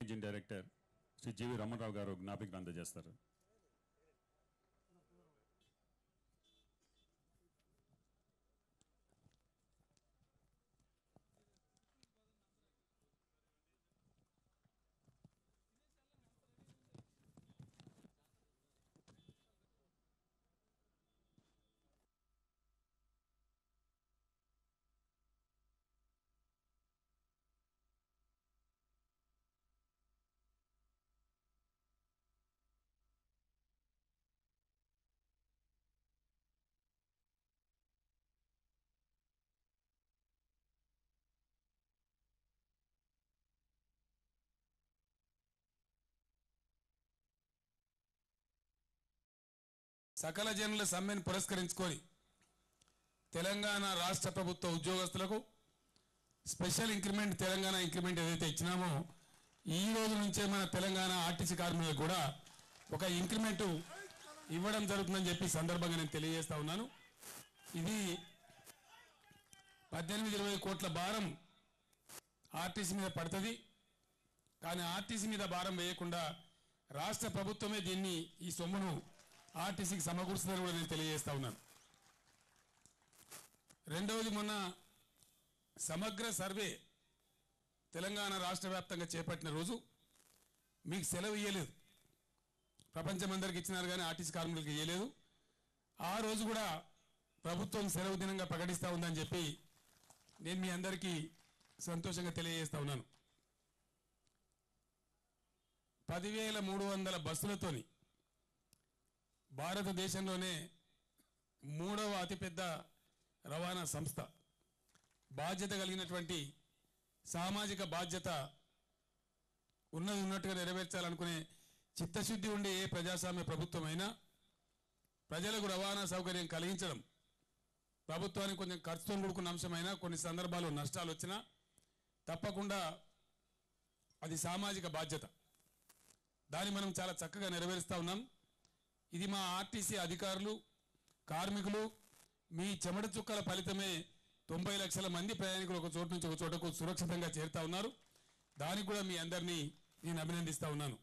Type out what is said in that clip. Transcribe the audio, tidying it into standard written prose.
Managing director Shri జీవి రమణరావు గారు జ్ఞాపికను అందజేస్తారు. సకల జనుల సమ్మెను పురస్కరించుకొని తెలంగాణ రాష్ట్ర ప్రభుత్వ ఉద్యోగస్తులకు స్పెషల్ ఇంక్రిమెంట్ తెలంగాణ ఇంక్రిమెంట్ ఏదైతే ఇచ్చినామో ఈ రోజు నుంచే మన తెలంగాణ ఆర్టీసీ కార్మికులకు కూడా ఒక ఇంక్రిమెంట్ ఇవ్వడం జరుగుతుందని చెప్పి సందర్భంగా నేను తెలియజేస్తా ఉన్నాను. ఇది 18-20 కోట్ల భారం ఆర్టీసీ మీద పడుతుంది. కానీ ఆర్టీసీ మీద భారం వేయకుండా రాష్ట్ర ప్రభుత్వమే దీన్ని ఈ సొమ్మును ఆర్టీసీకి సమకూరుస్తుందని కూడా నేను తెలియజేస్తా ఉన్నాను. రెండవది, మొన్న సమగ్ర సర్వే తెలంగాణ రాష్ట్ర వ్యాప్తంగా చేపట్టిన రోజు మీకు సెలవు ఇవ్వలేదు. ప్రపంచమందరికి ఇచ్చినారు కానీ ఆర్టీసీ కార్మికులకు ఇవ్వలేదు. ఆ రోజు కూడా ప్రభుత్వం సెలవు దినంగా ప్రకటిస్తూ ఉందని చెప్పి నేను మీ అందరికీ సంతోషంగా తెలియజేస్తా ఉన్నాను. 10,300 బస్సులతోని భారతదేశంలోనే 3వ అతిపెద్ద రవాణా సంస్థ, బాధ్యత కలిగినటువంటి సామాజిక బాధ్యత ఉన్నట్టుగా నెరవేర్చాలనుకునే చిత్తశుద్ధి ఉండే ఏ ప్రజాస్వామ్య ప్రభుత్వమైనా ప్రజలకు రవాణా సౌకర్యం కలిగించడం ప్రభుత్వానికి కొంచెం ఖర్చుతో కూడుకున్న అంశమైనా కొన్ని సందర్భాల్లో నష్టాలు వచ్చినా తప్పకుండా అది సామాజిక బాధ్యత. దాన్ని మనం చాలా చక్కగా నెరవేరుస్తూ ఉన్నాం. ఇది మా ఆర్టీసీ అధికారులు, కార్మికులు మీ చెమట చుక్కల ఫలితమే 90 లక్షల మంది ప్రయాణికులు ఒక చోటు నుంచి ఒక చోటకు సురక్షితంగా చేరుతా ఉన్నారు. దానికి కూడా మీ అందరినీ నేను అభినందిస్తూ ఉన్నాను.